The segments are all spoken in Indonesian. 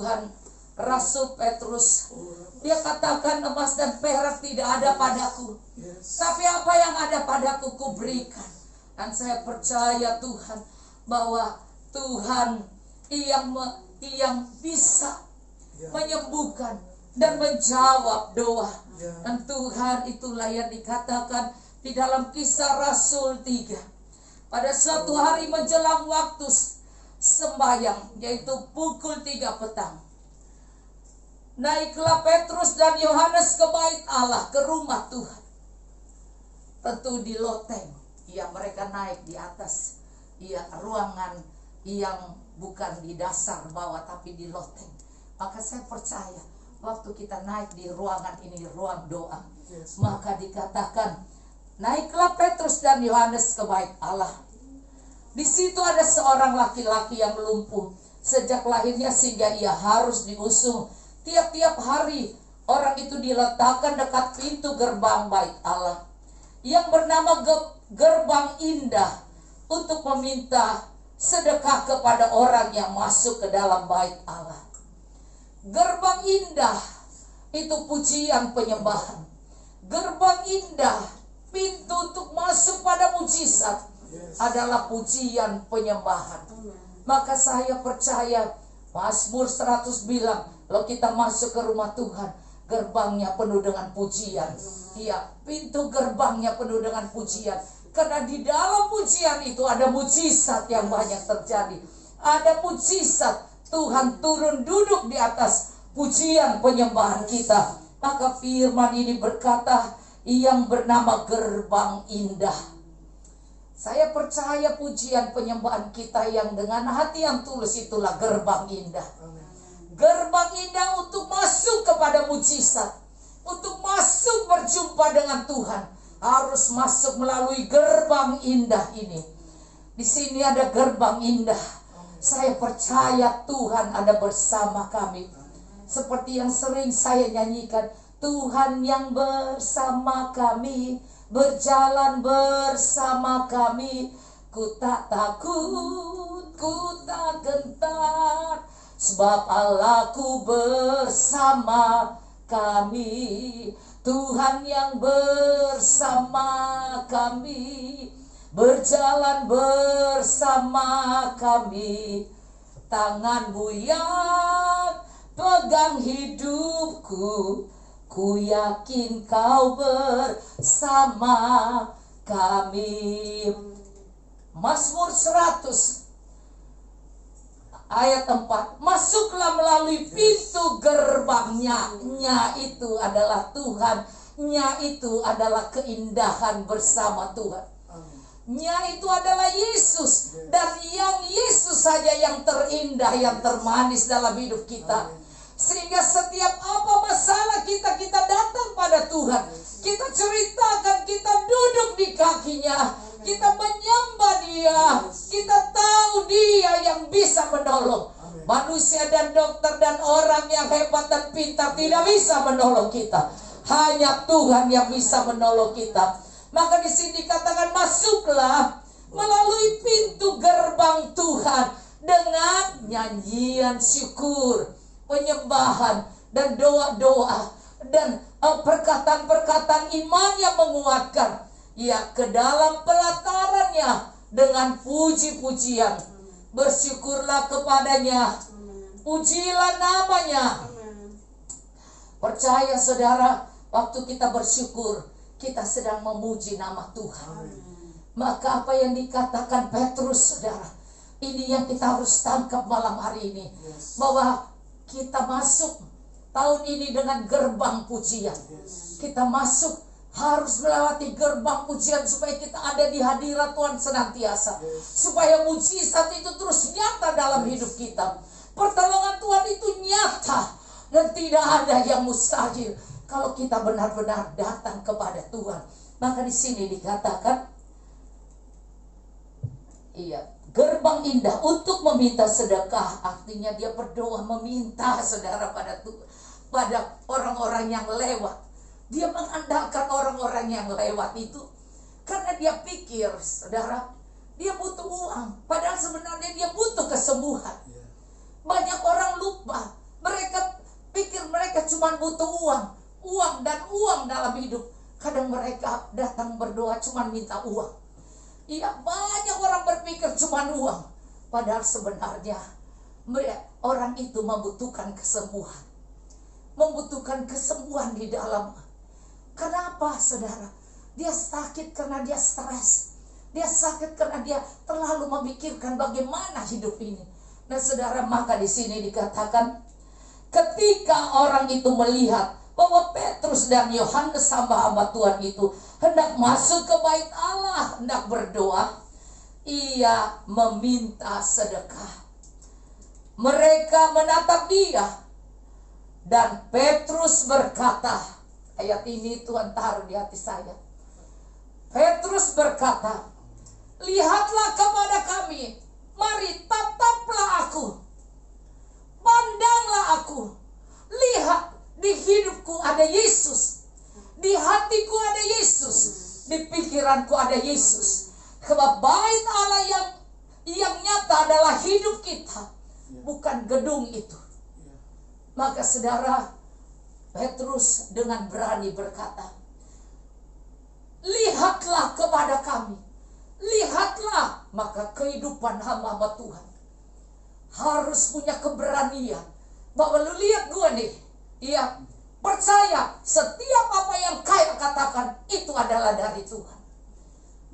Tuhan, Rasul Petrus, dia katakan emas dan perak tidak ada padaku, tapi apa yang ada padaku kuberikan. Dan saya percaya Tuhan bahwa Tuhan yang bisa menyembuhkan dan menjawab doa. Dan Tuhan itulah yang dikatakan di dalam Kisah Rasul 3. Pada suatu hari menjelang waktu sembahyang, yaitu pukul 3 petang, naiklah Petrus dan Yohanes ke bait Allah, ke rumah Tuhan. Tentu di loteng. Ya, mereka naik di atas ruangan yang bukan di dasar bawah, tapi di loteng. Maka saya percaya waktu kita naik di ruangan ini, ruang doa, maka dikatakan naiklah Petrus dan Yohanes ke bait Allah. Di situ ada seorang laki-laki yang lumpuh sejak lahirnya, sehingga ia harus diusung tiap-tiap hari. Orang itu diletakkan dekat pintu gerbang bait Allah, yang bernama Gerbang Indah, untuk meminta sedekah kepada orang yang masuk ke dalam bait Allah. Gerbang Indah itu pujian penyembahan. Gerbang Indah, pintu untuk masuk pada mujizat, adalah pujian penyembahan. Maka saya percaya Mazmur 100 bilang, kalau kita masuk ke rumah Tuhan, gerbangnya penuh dengan pujian. Iya, pintu gerbangnya penuh dengan pujian. Karena di dalam pujian itu ada mujizat yang banyak terjadi. Ada mujizat Tuhan turun duduk di atas pujian penyembahan kita. Maka firman ini berkata, yang bernama Gerbang Indah. Saya percaya pujian penyembahan kita yang dengan hati yang tulus itulah gerbang indah. Gerbang indah untuk masuk kepada mujizat, untuk masuk berjumpa dengan Tuhan, harus masuk melalui gerbang indah ini. Di sini ada gerbang indah. Saya percaya Tuhan ada bersama kami. Seperti yang sering saya nyanyikan, Tuhan yang bersama kami, berjalan bersama kami. Ku tak takut, ku tak gentar, sebab Allahku bersama kami. Tuhan yang bersama kami, berjalan bersama kami. Tanganmu yang pegang hidupku, ku yakin kau bersama kami. Mazmur 100 ayat 4. Masuklah melalui pintu gerbangnya. Nya itu adalah Tuhan. Nya itu adalah keindahan bersama Tuhan. Nya itu adalah Yesus. Dan yang Yesus saja yang terindah, yang termanis dalam hidup kita. Sehingga setiap apa masalah kita datang pada Tuhan. Kita ceritakan, kita duduk di kakinya, kita menyembah Dia, kita tahu Dia yang bisa menolong. Manusia dan dokter dan orang yang hebat dan pintar tidak bisa menolong kita. Hanya Tuhan yang bisa menolong kita. Maka di sini dikatakan masuklah melalui pintu gerbang Tuhan dengan nyanyian syukur, penyembahan dan doa-doa dan perkataan-perkataan iman yang menguatkan. Ya, ke dalam pelatarannya dengan puji-pujian. Bersyukurlah kepadanya, pujilah namanya. Percaya saudara, waktu kita bersyukur, kita sedang memuji nama Tuhan. Maka apa yang dikatakan Petrus, saudara, ini yang kita harus tangkap malam hari ini. Bahwa kita masuk tahun ini dengan gerbang pujian. Kita masuk harus melewati gerbang pujian supaya kita ada di hadirat Tuhan senantiasa. Supaya mujizat itu terus nyata dalam hidup kita. Pertolongan Tuhan itu nyata dan tidak ada yang mustahil kalau kita benar-benar datang kepada Tuhan. Maka di sini dikatakan, gerbang indah untuk meminta sedekah. Artinya dia berdoa meminta, saudara, pada orang-orang yang lewat. Dia mengandalkan orang-orang yang lewat itu karena dia pikir, saudara, dia butuh uang. Padahal sebenarnya dia butuh kesembuhan. Banyak orang lupa cuma butuh uang, uang dan uang dalam hidup. Kadang mereka datang berdoa cuma minta uang. Iya, banyak orang berpikir cuma uang. Padahal sebenarnya orang itu membutuhkan kesembuhan. Membutuhkan kesembuhan di dalam. Kenapa, saudara? Dia sakit karena dia stres. Dia sakit karena dia terlalu memikirkan bagaimana hidup ini. Nah, saudara, maka di sini dikatakan ketika orang itu melihat bahwa Petrus dan Yohanes hamba-hamba Tuhan itu hendak masuk ke bait Allah, hendak berdoa, ia meminta sedekah. Mereka menatap dia, dan Petrus berkata, ayat ini Tuhan taruh di hati saya. Petrus berkata, lihatlah kepada kami, mari tataplah aku, pandanglah aku, lihat di hidupku ada Yesus, di hatiku ada Yesus, di pikiranku ada Yesus. Sebab bait Allah yang nyata adalah hidup kita, bukan gedung itu. Maka saudara, Petrus dengan berani berkata, lihatlah kepada kami, lihatlah. Maka kehidupan hamba-hamba Tuhan harus punya keberanian bahwa lu lihat gue nih, iya, percaya setiap apa yang kaya katakan itu adalah dari Tuhan.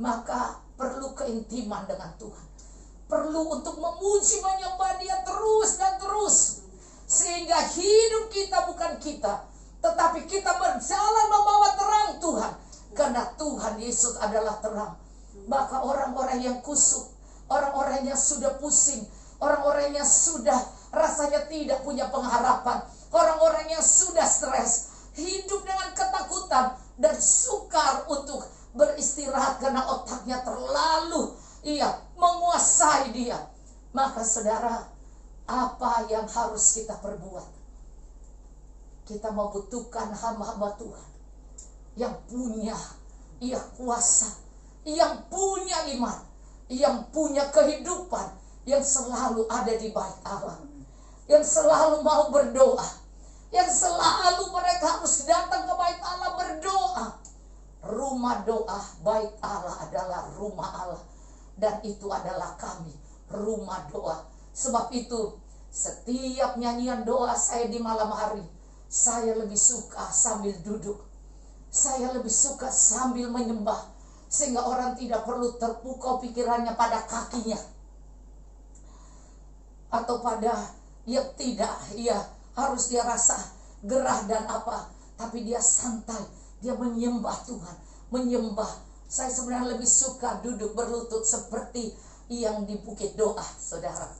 Maka perlu keintiman dengan Tuhan, perlu untuk memuji menyembah Dia terus dan terus, sehingga hidup kita bukan kita, tetapi kita berjalan membawa terang Tuhan, karena Tuhan Yesus adalah terang. Maka orang-orang yang kusut, orang-orang yang sudah pusing, orang-orang yang sudah rasanya tidak punya pengharapan, orang-orang yang sudah stres, hidup dengan ketakutan dan sukar untuk beristirahat karena otaknya terlalu menguasai dia. Maka saudara, apa yang harus kita perbuat? Kita membutuhkan hamba-hamba Tuhan yang punya kuasa, yang punya iman, yang punya kehidupan, yang selalu ada di bait Allah, yang selalu mau berdoa, yang selalu mereka harus datang ke bait Allah berdoa. Rumah doa bait Allah adalah rumah Allah, dan itu adalah kami, rumah doa. Sebab itu setiap nyanyian doa saya di malam hari, saya lebih suka sambil duduk, saya lebih suka sambil menyembah, sehingga orang tidak perlu terpukau pikirannya pada kakinya atau pada harus dia rasa gerah dan apa, tapi dia santai, dia menyembah Tuhan, menyembah. Saya sebenarnya lebih suka duduk berlutut seperti yang di Bukit Doa, saudara.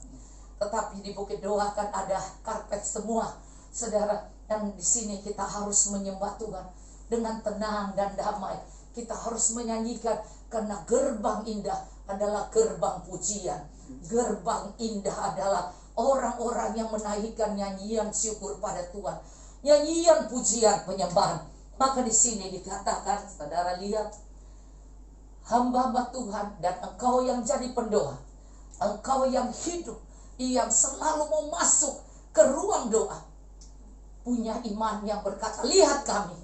Tetapi di Bukit Doa kan ada karpet semua, saudara. Dan di sini kita harus menyembah Tuhan dengan tenang dan damai. Kita harus menyanyikan, karena gerbang indah adalah gerbang pujian. Gerbang indah adalah orang-orang yang menaikkan nyanyian syukur pada Tuhan, nyanyian pujian penyembahan. Maka di sini dikatakan, saudara lihat, hamba-hamba Tuhan dan engkau yang jadi pendoa, engkau yang hidup, yang selalu mau masuk ke ruang doa, punya iman yang berkata, lihat kami.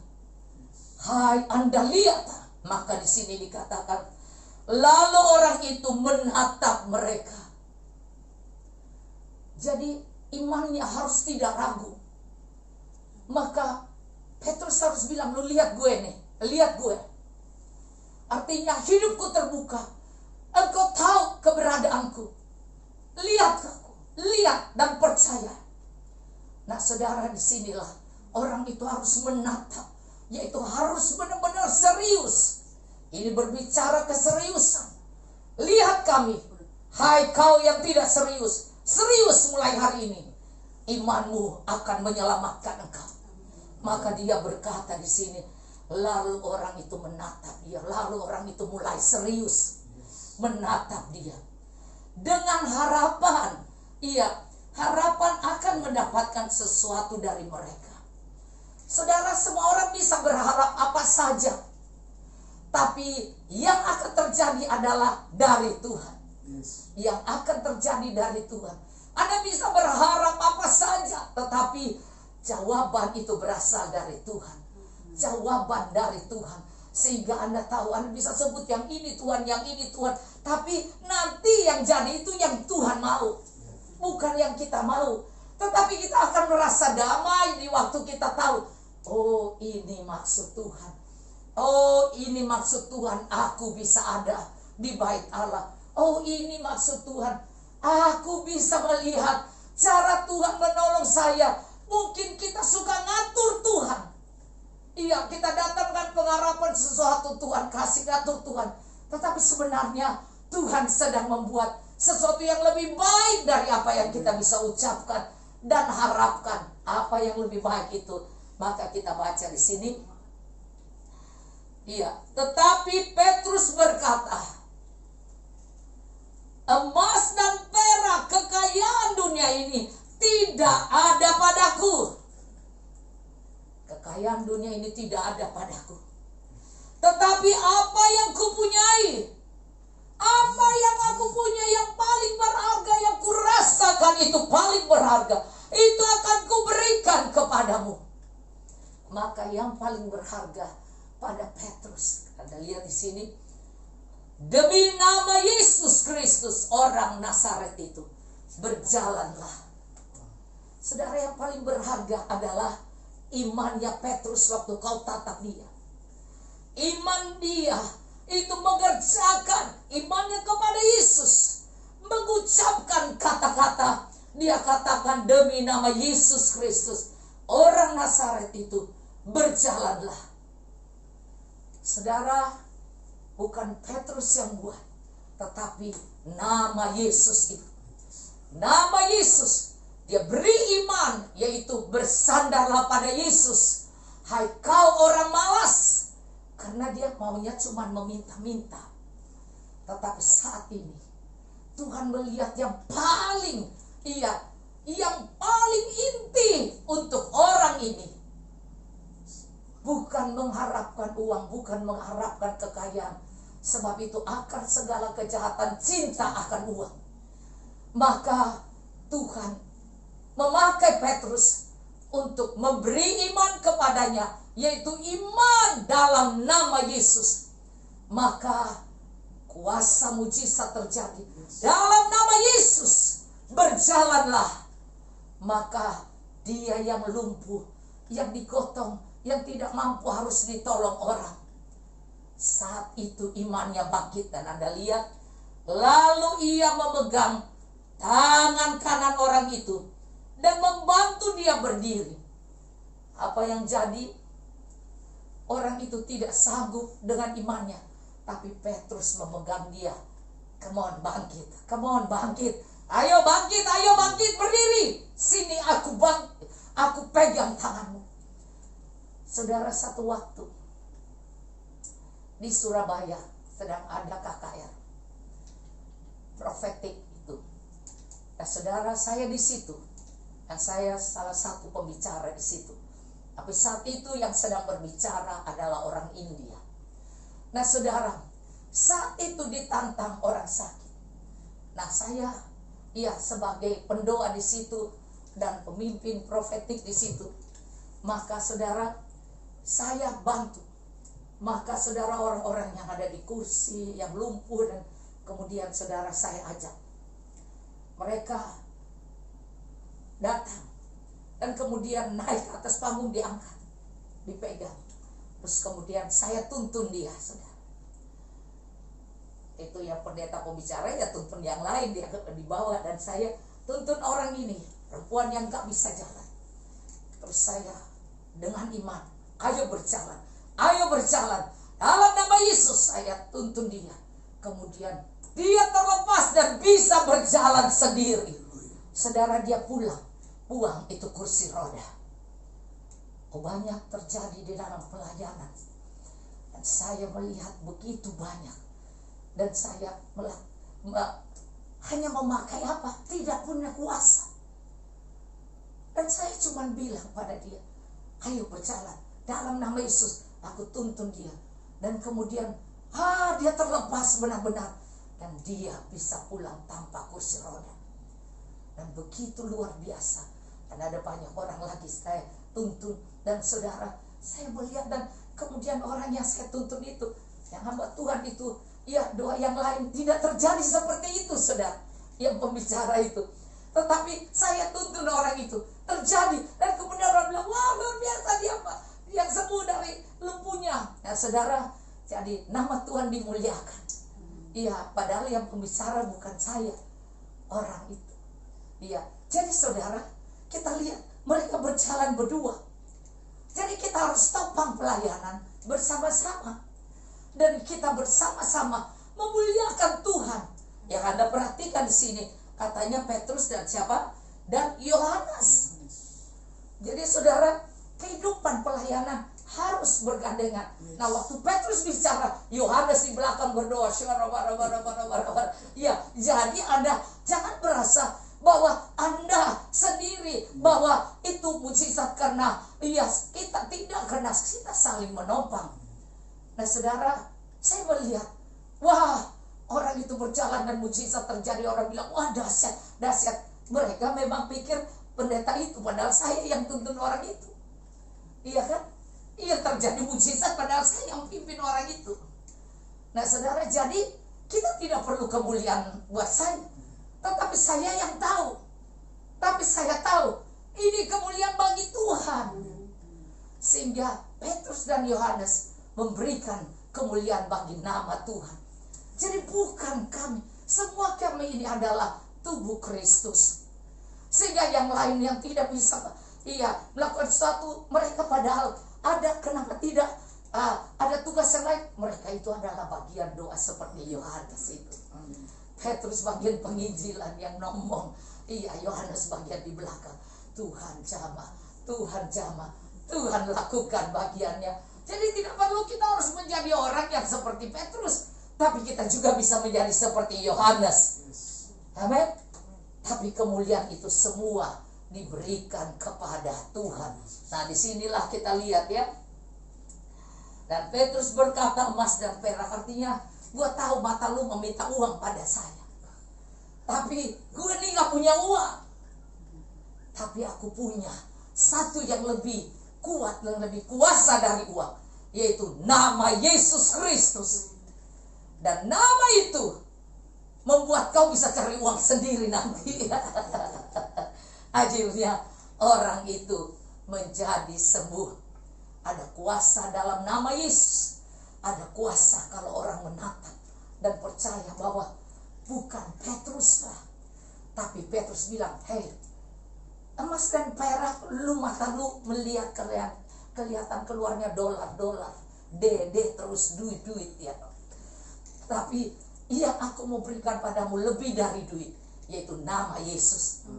Hai, Anda lihat. Maka di sini dikatakan, lalu orang itu menatap mereka. Jadi imannya harus tidak ragu. Maka Petrus harus bilang, lu lihat gue nih, lihat gue. Artinya hidupku terbuka, engkau tahu keberadaanku, lihat aku, lihat dan percaya. Nah saudara, disinilah orang itu harus menatap, yaitu harus benar-benar serius. Ini berbicara keseriusan. Lihat kami, hai kau yang tidak serius, serius mulai hari ini, imanmu akan menyelamatkan engkau. Maka dia berkata di sini, lalu orang itu menatap dia, lalu orang itu mulai serius menatap dia dengan harapan, harapan akan mendapatkan sesuatu dari mereka. Saudara, semua orang bisa berharap apa saja, tapi yang akan terjadi adalah dari Tuhan. Yang akan terjadi dari Tuhan. Anda bisa berharap apa saja, tetapi jawaban itu berasal dari Tuhan. Jawaban dari Tuhan. Sehingga Anda tahu, Anda bisa sebut yang ini Tuhan, yang ini Tuhan. Tapi nanti yang jadi itu yang Tuhan mau, bukan yang kita mau. Tetapi kita akan merasa damai di waktu kita tahu, oh ini maksud Tuhan. Oh ini maksud Tuhan, aku bisa ada di bait Allah. Oh ini maksud Tuhan, aku bisa melihat cara Tuhan menolong saya. Mungkin kita suka ngatur Tuhan. Iya, kita datangkan pengharapan sesuatu, Tuhan kasih ngatur Tuhan. Tetapi sebenarnya Tuhan sedang membuat sesuatu yang lebih baik dari apa yang kita bisa ucapkan dan harapkan. Apa yang lebih baik itu. Maka kita baca di sini. Iya, tetapi Petrus berkata, emas dan perak, kekayaan dunia ini tidak ada padaku. Kekayaan dunia ini tidak ada padaku. Tetapi apa yang kupunyai, apa yang aku punya yang paling berharga, yang kurasakan itu paling berharga, itu akan kuberikan kepadamu. Maka yang paling berharga pada Petrus, Anda lihat di sini, demi nama Yesus Kristus orang Nazaret itu, berjalanlah. Saudara, yang paling berharga adalah imannya Petrus waktu kau tatap dia. Iman dia itu mengerjakan imannya kepada Yesus. Mengucapkan kata-kata. Dia katakan demi nama Yesus Kristus orang Nazaret itu, berjalanlah. Saudara, bukan Petrus yang buat, tetapi nama Yesus itu. Nama Yesus. Dia beri iman, yaitu bersandarlah pada Yesus. Hai kau orang malas. Karena dia maunya cuma meminta-minta. Tetapi saat ini Tuhan melihat yang paling, yang paling inti untuk orang ini. Bukan mengharapkan uang, bukan mengharapkan kekayaan. Sebab itu akar segala kejahatan cinta akan uang. Maka Tuhan memakai Petrus untuk memberi iman kepadanya, yaitu iman dalam nama Yesus. Maka kuasa mujizat terjadi dalam nama Yesus. Berjalanlah. Maka dia yang lumpuh, yang digotong, yang tidak mampu harus ditolong orang. Saat itu imannya bangkit, dan Anda lihat, lalu ia memegang tangan kanan orang itu dan membantu dia berdiri. Apa yang jadi? Orang itu tidak sanggup dengan imannya, tapi Petrus memegang dia. Come on, bangkit. Come on, bangkit. Ayo bangkit, berdiri. Sini aku bangkit. Aku pegang tanganmu. Saudara, satu waktu di Surabaya sedang ada KKR profetik itu. Nah, saudara, saya di situ. Dan saya salah satu pembicara di situ. Tapi saat itu yang sedang berbicara adalah orang India. Nah, saudara, saat itu ditantang orang sakit. Nah, saya sebagai pendoa di situ dan pemimpin profetik di situ. Maka saudara, saya bantu. Maka saudara, orang-orang yang ada di kursi, yang lumpuh, dan kemudian saudara saya ajak. Mereka datang dan kemudian naik ke atas panggung, diangkat, dipegang. Terus kemudian saya tuntun dia, saudara. Itu yang pendeta pembicara, ya tuntun yang lain, dia di bawah, dan saya tuntun orang ini, perempuan yang gak bisa jalan. Terus saya dengan iman, ayo berjalan dalam nama Yesus. Saya tuntun dia, kemudian dia terlepas dan bisa berjalan sendiri. Saudara, dia pulang. Buang itu kursi roda. Banyak terjadi di dalam pelayanan. Dan saya melihat begitu banyak. Dan saya hanya memakai apa? Tidak punya kuasa. Dan saya cuma bilang pada dia, ayo berjalan dalam nama Yesus. Aku tuntun dia. Dan kemudian dia terlepas benar-benar. Dan dia bisa pulang tanpa kursi roda. Dan begitu luar biasa. Dan ada banyak orang lagi saya tuntun. Dan saudara, saya melihat dan kemudian orang yang saya tuntun itu, yang hamba Tuhan itu, ya doa yang lain tidak terjadi seperti itu, saudara. Yang pembicara itu, tetapi saya tuntun orang itu terjadi. Dan kemudian orang bilang, wah luar biasa dia Pak, yang sembuh dari lumpuhnya. Nah saudara, jadi nama Tuhan dimuliakan. Iya, padahal yang pembicara bukan saya, orang itu. Iya, jadi saudara, kita lihat mereka berjalan berdua. Jadi kita harus topang pelayanan bersama-sama. Dan kita bersama-sama memuliakan Tuhan. Yang Anda perhatikan di sini, katanya Petrus dan siapa? Dan Yohanes. Jadi saudara, kehidupan pelayanan harus bergandengan. Nah, waktu Petrus bicara, Yohanes di belakang berdoa. Ya, jadi Anda jangan merasa bahwa Anda sendiri, bahwa itu mujizat karena kita tidak, karena kita saling menopang. Nah saudara, saya melihat, wah, orang itu berjalan dan mujizat terjadi. Orang bilang, wah dahsyat, dahsyat. Mereka memang pikir pendeta itu, padahal saya yang tuntun orang itu. Iya kan? Iya, terjadi mujizat padahal saya yang pimpin orang itu. Nah saudara, jadi kita tidak perlu kemuliaan buat saya, tetapi saya yang tahu. Tapi saya tahu ini kemuliaan bagi Tuhan. Sehingga Petrus dan Yohanes memberikan kemuliaan bagi nama Tuhan. Jadi bukan kami, semua kami ini adalah tubuh Kristus. Sehingga yang lain yang tidak bisa melakukan sesuatu, mereka padahal ada, kenapa tidak ada tugas yang lain. Mereka itu adalah bagian doa seperti Yohanes itu. Petrus bagian penginjilan yang ngomong, Yohanes bagian di belakang. Tuhan jamah, Tuhan jamah, Tuhan lakukan bagiannya. Jadi tidak perlu kita harus menjadi orang yang seperti Petrus, tapi kita juga bisa menjadi seperti Yohanes. Amin. Tapi kemuliaan itu semua diberikan kepada Tuhan. Nah, disinilah kita lihat ya. Dan Petrus berkata, emas dan perak, artinya gue tahu mata lu meminta uang pada saya, tapi gue ini gak punya uang. Tapi aku punya satu yang lebih kuat, yang lebih kuasa dari uang, yaitu nama Yesus Kristus. Dan nama itu membuat kau bisa cari uang sendiri nanti. Akhirnya orang itu menjadi sembuh. Ada kuasa dalam nama Yesus. Ada kuasa kalau orang menatap dan percaya bahwa bukan Petrus lah, tapi Petrus bilang, hei, emas dan perak, lu mata lu melihat kelihatan keluarnya dolar, terus duit ya. Tapi yang aku mau berikan padamu lebih dari duit, yaitu nama Yesus.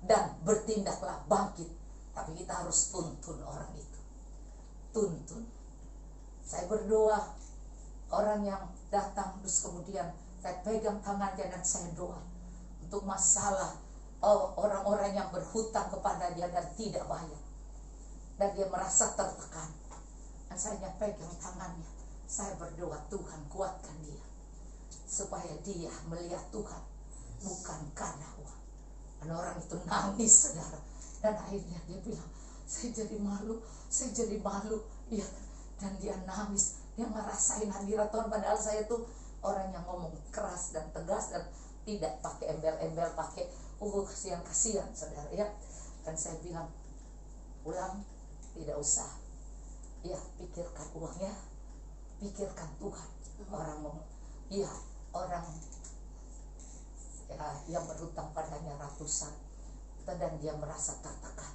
Dan bertindaklah, bangkit. Tapi kita harus tuntun orang itu. Tuntun. Saya berdoa, orang yang datang terus kemudian saya pegang tangannya dan saya doa untuk masalah orang-orang yang berhutang kepada dia dan tidak bayar, dan dia merasa tertekan. Dan saya pegang tangannya, saya berdoa, Tuhan kuatkan dia, supaya dia melihat Tuhan bukan karena uang. Dan orang itu nangis, saudara. Dan akhirnya dia bilang, saya jadi malu. Ya, dan dia nangis, dia ngerasain hadirat Tuhan. Padahal saya tuh orang yang ngomong keras dan tegas dan tidak pakai embel-embel, pakai kasihan saudara ya. Dan saya bilang, ulang, tidak usah ya pikirkan uangnya, pikirkan Tuhan. Orang yang berhutang padanya ratusan, dan dia merasa tertekan.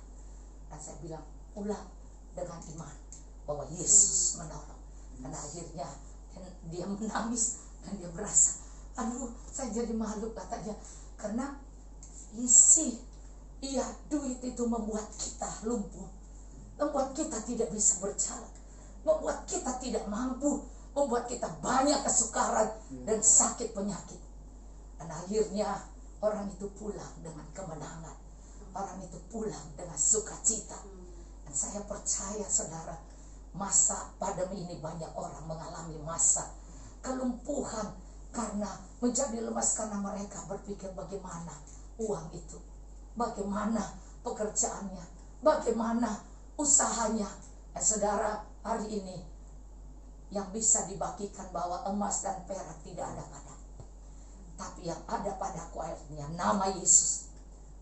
Dan saya bilang, ulang dengan iman bahwa Yesus menolong. Dan akhirnya dia menangis dan dia merasa, aduh, saya jadi malu, katanya, karena duit itu membuat kita lumpuh, membuat kita tidak bisa berjalan, membuat kita tidak mampu, membuat kita banyak kesukaran dan sakit penyakit. Dan akhirnya orang itu pulang dengan kemenangan, orang itu pulang dengan sukacita. Dan saya percaya saudara, masa pandemi ini banyak orang mengalami masa kelumpuhan karena menjadi lemas, karena mereka berpikir bagaimana uang itu, bagaimana pekerjaannya, bagaimana usahanya. Saudara, hari ini yang bisa dibagikan bahwa emas dan perak tidak ada pada, tapi yang ada padaku akhirnya nama Yesus.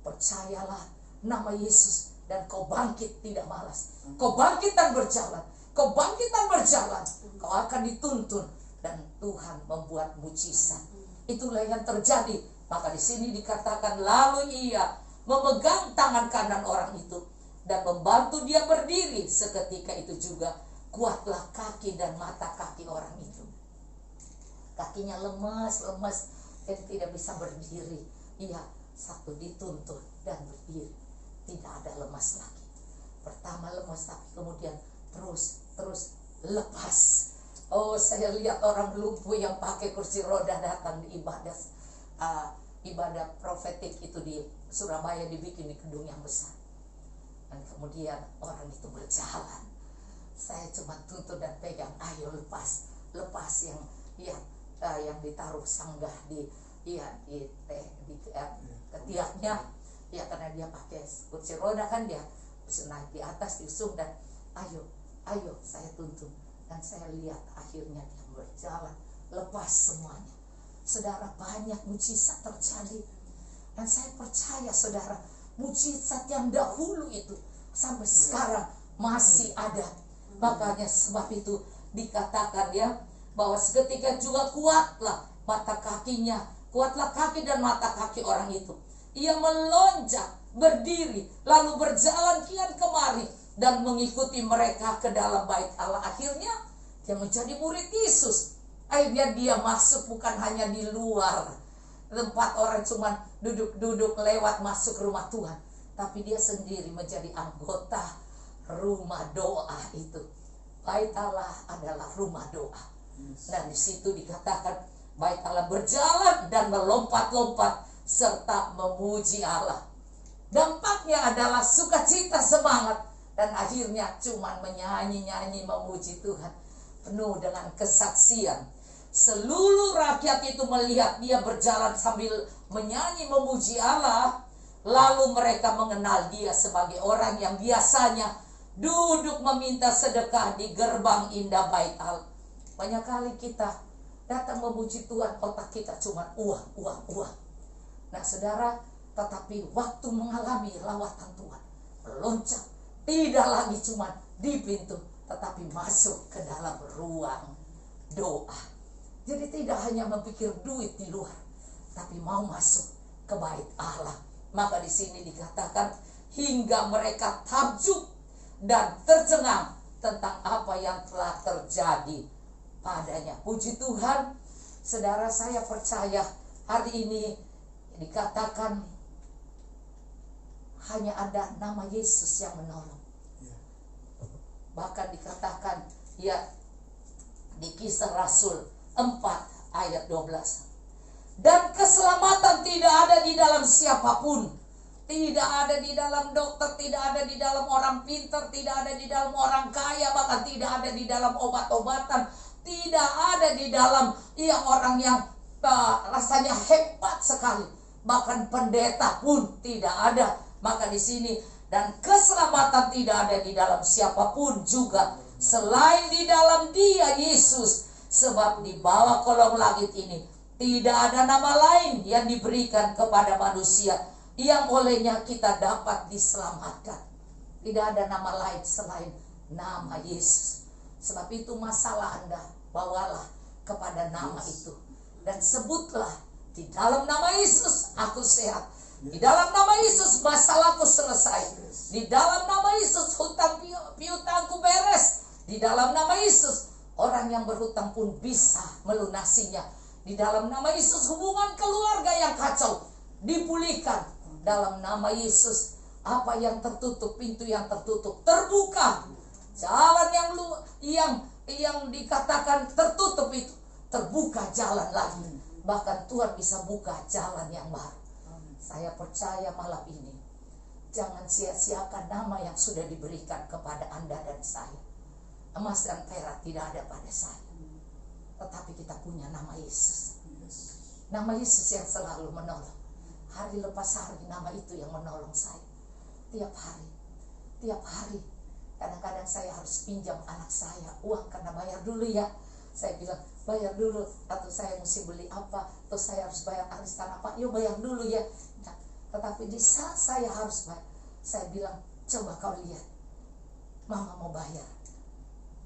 Percayalah nama Yesus dan kau bangkit tidak malas. Kau bangkit dan berjalan. Kau bangkit dan berjalan. Kau akan dituntun dan Tuhan membuat mujizat. Itulah yang terjadi. Maka di sini dikatakan lalu ia memegang tangan kanan orang itu dan membantu dia berdiri. Seketika itu juga kuatlah kaki dan mata kaki orang itu. Kakinya lemas dan tidak bisa berdiri. Ia satu dituntun dan berdiri. Tidak ada lemas lagi. Pertama lemas, tapi kemudian terus lepas. Oh, saya lihat orang lumpuh yang pakai kursi roda datang di ibadah profetik itu di Surabaya, dibikin di gedung yang besar. Dan kemudian orang itu berjalan. Saya cuma tuntun dan pegang, ayo lepas yang ditaruh sanggah di ketiaknya. Ya, karena dia pakai kursi roda kan, dia bisa naik di atas, diusung, dan ayo saya tuntun. Dan saya lihat akhirnya dia berjalan, lepas semuanya. Saudara, banyak mujizat terjadi. Dan saya percaya saudara, mujizat yang dahulu itu sampai sekarang masih ada. Makanya sebab itu dikatakan ya, bahwa seketika juga kuatlah kaki dan mata kaki orang itu. Ia melonjak, berdiri, lalu berjalan kian kemari dan mengikuti mereka ke dalam bait Allah. Akhirnya dia menjadi murid Yesus. Akhirnya dia masuk bukan hanya di luar tempat orang cuma duduk-duduk lewat masuk rumah Tuhan, tapi dia sendiri menjadi anggota rumah doa itu. Bait Allah adalah rumah doa. Dan di situ dikatakan bait Allah berjalan dan melompat-lompat serta memuji Allah. Dampaknya adalah sukacita, semangat, dan akhirnya cuman menyanyi-nyanyi memuji Tuhan, penuh dengan kesaksian. Seluruh rakyat itu melihat dia berjalan sambil menyanyi memuji Allah. Lalu mereka mengenal dia sebagai orang yang biasanya duduk meminta sedekah di gerbang indah bait Allah. Banyak kali kita datang memuji Tuhan, otak kita cuma uang. Nah saudara, tetapi waktu mengalami lawatan Tuhan, meloncat, tidak lagi cuma di pintu, tetapi masuk ke dalam ruang doa. Jadi tidak hanya memikir duit di luar, tapi mau masuk ke bait Allah. Maka di sini dikatakan hingga mereka takjub dan tercengang tentang apa yang telah terjadi padanya. Puji Tuhan, saudara, saya percaya hari ini dikatakan hanya ada nama Yesus yang menolong. Bahkan dikatakan ya di Kisah Rasul 4 ayat 12. Dan keselamatan tidak ada di dalam siapapun. Tidak ada di dalam dokter, tidak ada di dalam orang pintar, tidak ada di dalam orang kaya, bahkan tidak ada di dalam obat-obatan, tidak ada di dalam orang yang rasanya hebat sekali. Bahkan pendeta pun tidak ada. Maka di sini, dan keselamatan tidak ada di dalam siapapun juga selain di dalam Dia Yesus. Sebab di bawah kolong langit ini tidak ada nama lain yang diberikan kepada manusia yang olehnya kita dapat diselamatkan. Tidak ada nama lain selain nama Yesus. Sebab itu masalah Anda, bawalah kepada nama itu dan sebutlah, di dalam nama Yesus aku sehat. Di dalam nama Yesus masalahku selesai. Di dalam nama Yesus hutang piutangku beres. Di dalam nama Yesus orang yang berhutang pun bisa melunasinya. Di dalam nama Yesus hubungan keluarga yang kacau dipulihkan. Dalam nama Yesus apa yang tertutup, pintu yang tertutup terbuka. Jalan yang dikatakan tertutup itu terbuka jalan lagi. Bahkan Tuhan bisa buka jalan yang baru. Saya percaya malam ini jangan sia-siakan nama yang sudah diberikan kepada Anda dan saya. Emas dan perak tidak ada pada saya, tetapi kita punya nama Yesus. Nama Yesus yang selalu menolong. Hari lepas hari nama itu yang menolong saya. tiap hari. Tiap hari. Kadang-kadang saya harus pinjam anak saya uang karena bayar dulu ya. Saya bilang bayar dulu, atau saya mesti beli apa, atau saya harus bayar arisan apa, yuk bayar dulu ya. Nah, tetapi di saat saya harus bayar, saya bilang coba kau lihat, mama mau bayar.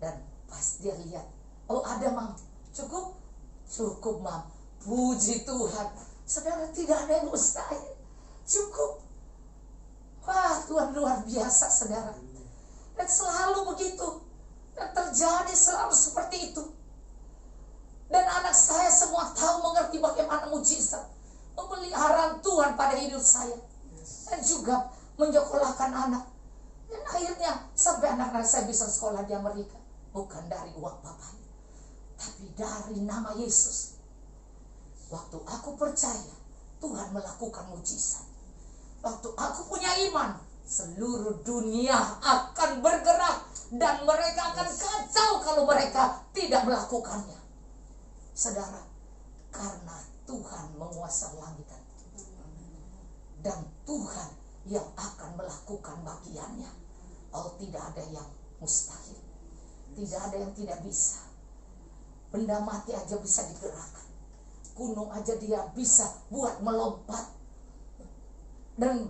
Dan pas dia lihat, oh ada mam, cukup? Cukup mam, puji Tuhan. Saudara, tidak ada yang mustahil, cukup. Wah, Tuhan luar biasa saudara. Dan selalu begitu. Dan terjadi selalu seperti itu. Dan anak saya semua tahu mengerti bagaimana mujizat pemeliharaan Tuhan pada hidup saya. Dan juga menyekolahkan anak. Dan akhirnya sampai anak-anak saya bisa sekolah di Amerika. Bukan dari uang bapaknya, tapi dari nama Yesus. Waktu aku percaya, Tuhan melakukan mujizat. Waktu aku punya iman, seluruh dunia akan bergerak dan mereka akan kacau kalau mereka tidak melakukannya. Saudara, karena Tuhan menguasai langit dan Tuhan yang akan melakukan bagiannya. Oh, tidak ada yang mustahil, tidak ada yang tidak bisa. Benda mati aja bisa digerakkan, gunung aja dia bisa buat melompat. Dan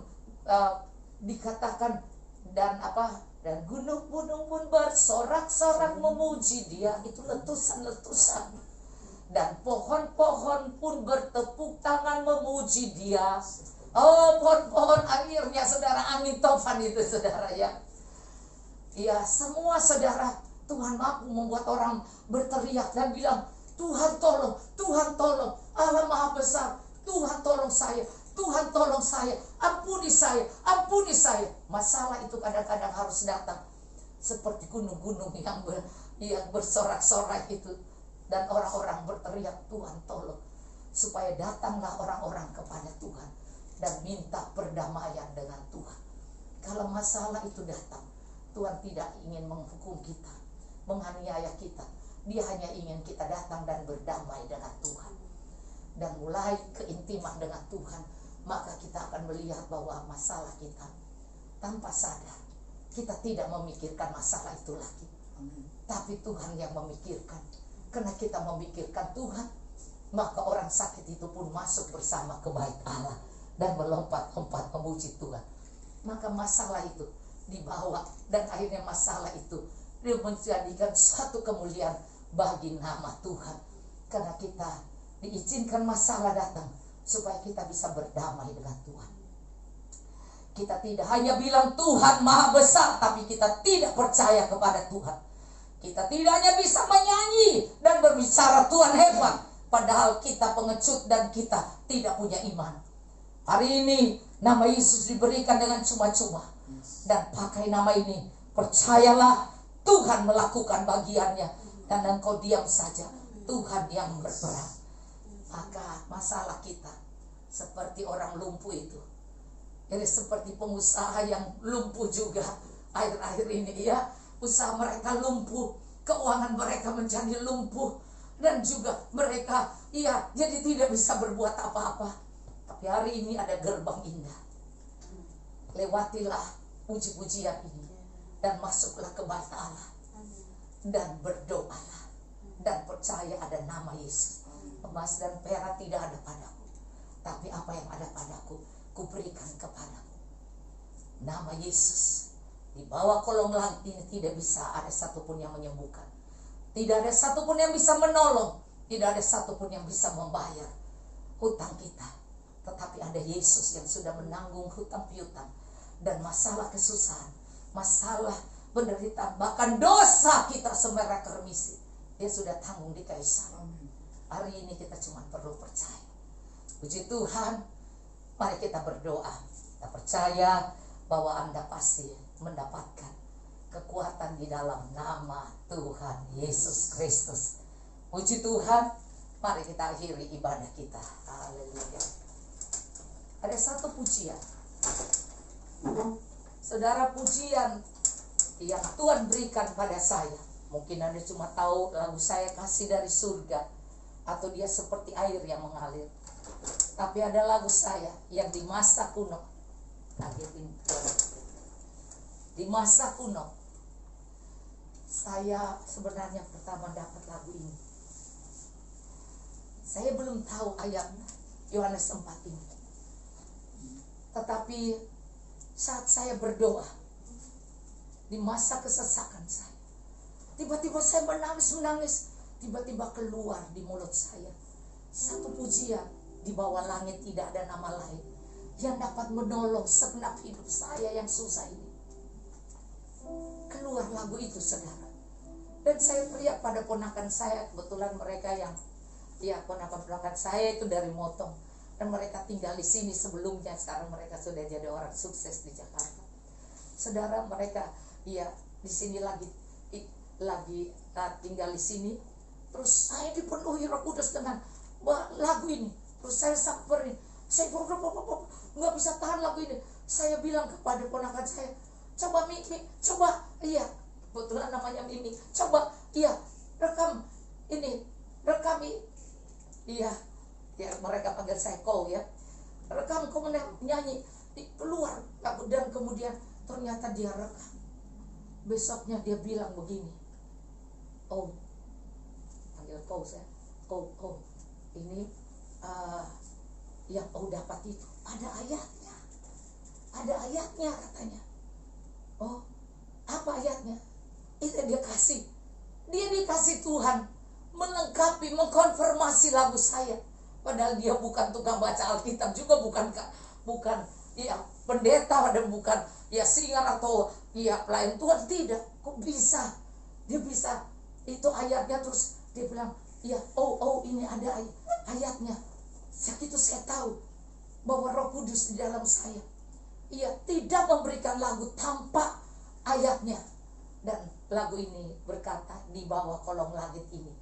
dikatakan dan gunung-gunung pun bersorak-sorak memuji dia. Itu letusan-letusan. Dan pohon-pohon pun bertepuk tangan memuji dia. Oh, pohon-pohon akhirnya saudara, angin tofan itu saudara ya. Ya, semua saudara, Tuhan mampu membuat orang berteriak dan bilang, Tuhan tolong, Tuhan tolong, Allah Maha Besar, Tuhan tolong saya, Tuhan tolong saya, ampuni saya, ampuni saya. Masalah itu kadang-kadang harus datang seperti gunung-gunung yang bersorak-sorak itu. Dan orang-orang berteriak, Tuhan tolong. Supaya datanglah orang-orang kepada Tuhan dan minta perdamaian dengan Tuhan. Kalau masalah itu datang, Tuhan tidak ingin menghukum kita, menganiaya kita. Dia hanya ingin kita datang dan berdamai dengan Tuhan. Dan mulai keintiman dengan Tuhan, maka kita akan melihat bahwa masalah kita tanpa sadar, kita tidak memikirkan masalah itu lagi. Tapi Tuhan yang memikirkan. Karena kita memikirkan Tuhan, maka orang sakit itu pun masuk bersama kebait Allah dan melompat-lompat memuji Tuhan. Maka masalah itu dibawa, dan akhirnya masalah itu dia menjadikan satu kemuliaan bagi nama Tuhan. Karena kita diizinkan masalah datang supaya kita bisa berdamai dengan Tuhan. Kita tidak hanya bilang Tuhan Maha Besar, tapi kita tidak percaya kepada Tuhan. Kita tidak hanya bisa menyanyi dan berbicara Tuhan hebat, padahal kita pengecut dan kita tidak punya iman. Hari ini nama Yesus diberikan dengan cuma-cuma. Dan pakai nama ini, percayalah Tuhan melakukan bagiannya. Dan engkau diam saja, Tuhan yang berperang. Maka masalah kita seperti orang lumpuh itu. Jadi seperti pengusaha yang lumpuh juga akhir-akhir ini ya. Usaha mereka lumpuh, keuangan mereka menjadi lumpuh, dan juga mereka jadi tidak bisa berbuat apa-apa. Tapi hari ini ada gerbang indah. Lewatilah puji-pujian ini dan masuklah ke bait Allah dan berdoalah dan percaya ada nama Yesus. Emas dan perak tidak ada padaku, tapi apa yang ada padaku, kuberikan kepadamu. Nama Yesus. Di bawah kolong langit ini tidak bisa ada satupun yang menyembuhkan. Tidak ada satupun yang bisa menolong. Tidak ada satupun yang bisa membayar hutang kita. Tetapi ada Yesus yang sudah menanggung hutang piutang dan masalah kesusahan, masalah penderitaan, bahkan dosa kita semerah kermisi. Dia sudah tanggung di kayu salib. Hari ini kita cuma perlu percaya. Puji Tuhan, mari kita berdoa. Kita percaya bahwa Anda pasti mendapatkan kekuatan di dalam nama Tuhan Yesus Kristus. Puji Tuhan, mari kita akhiri ibadah kita. Haleluya. Ada satu pujian, saudara, pujian yang Tuhan berikan pada saya. Mungkin Anda cuma tahu lagu Saya Kasih dari Surga, atau Dia Seperti Air yang Mengalir. Tapi ada lagu saya yang di masa kuno. Di masa kuno, saya sebenarnya pertama dapat lagu ini. Saya belum tahu ayat Yohanes 4 ini. Tetapi saat saya berdoa, di masa kesesakan saya, tiba-tiba saya menangis. Tiba-tiba keluar di mulut saya satu pujian, di bawah langit tidak ada nama lain yang dapat menolong segenap hidup saya yang susah ini. Keluar lagu itu, saudara. Dan saya teriak pada ponakan saya, kebetulan mereka yang, ya ponakan-ponakan saya itu dari Motong, dan mereka tinggal di sini sebelumnya. Sekarang mereka sudah jadi orang sukses di Jakarta. Saudara, mereka ya di sini lagi tinggal di sini. Terus saya dipenuhi Roh Kudus dengan lagu ini. Terus saya samperin, saya nggak bisa tahan lagu ini. Saya bilang kepada ponakan saya, coba Mimi, coba, iya, kebetulan namanya Mimi, coba, iya, rekam ini, iya, ya mereka panggil saya Ko ya, rekam kamu nyanyi, keluar, dan kemudian ternyata dia rekam. Besoknya dia bilang begini, oh, panggil Ko saya, Ko, ini yang kau dapat itu ada ayatnya katanya. Oh, apa ayatnya? Itu dia dikasih Tuhan melengkapi, mengkonfirmasi lagu saya. Padahal dia bukan tukang baca Alkitab, juga bukan ya pendeta, dan bukan ya singer atau ya pelayan Tuhan, tidak. Kok bisa? Dia bisa itu ayatnya. Terus dia bilang, ya, ini ada ayatnya. Segitu saya tahu bahwa Roh Kudus di dalam saya. Ia tidak memberikan lagu tanpa ayatnya. Dan lagu ini berkata, di bawah kolong langit ini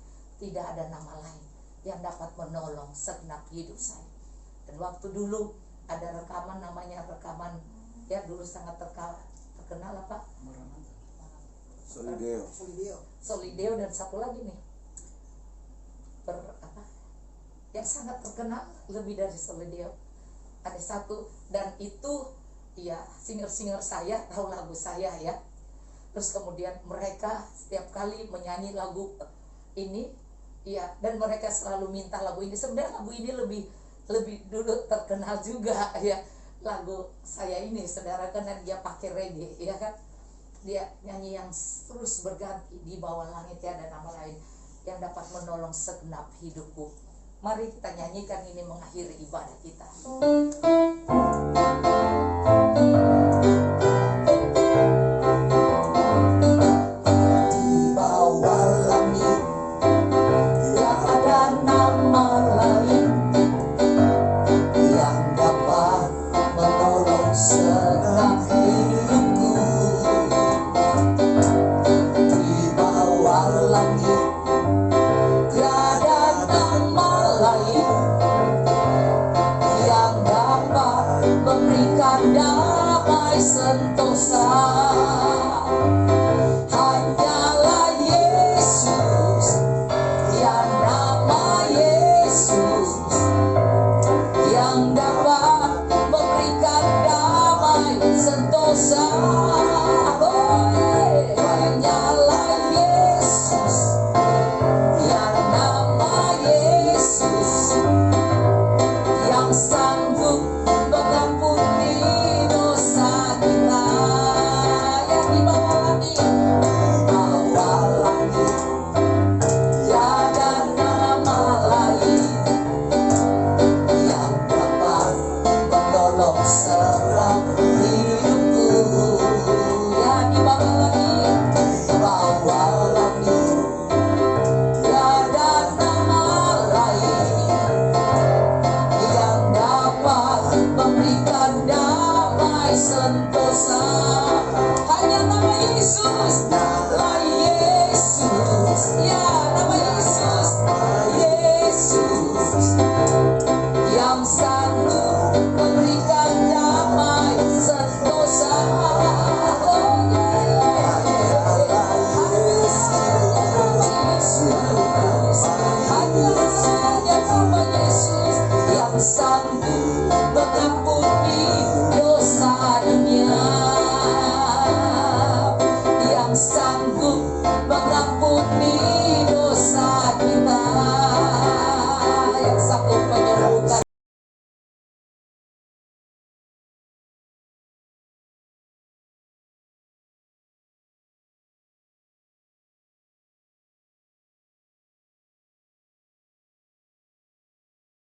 tidak ada nama lain yang dapat menolong segenap hidup saya. Dan waktu dulu ada rekaman, namanya rekaman, ya dulu sangat terkenal apa? Solideo, dan satu lagi nih, yang sangat terkenal lebih dari Solideo. Ada satu, dan itu ya singer-singer saya tahu lagu saya ya. Terus kemudian mereka setiap kali menyanyi lagu ini ya, dan mereka selalu minta lagu ini. Sebenarnya lagu ini lebih dulu terkenal juga ya, lagu saya ini, saudara, karena dia pakai reggae ya kan. Dia nyanyi yang terus berganti, di bawah langit ya ada nama lain yang dapat menolong segenap hidupku. Mari kita nyanyikan ini mengakhiri ibadah kita. Sentosa, hanya nama Yesus.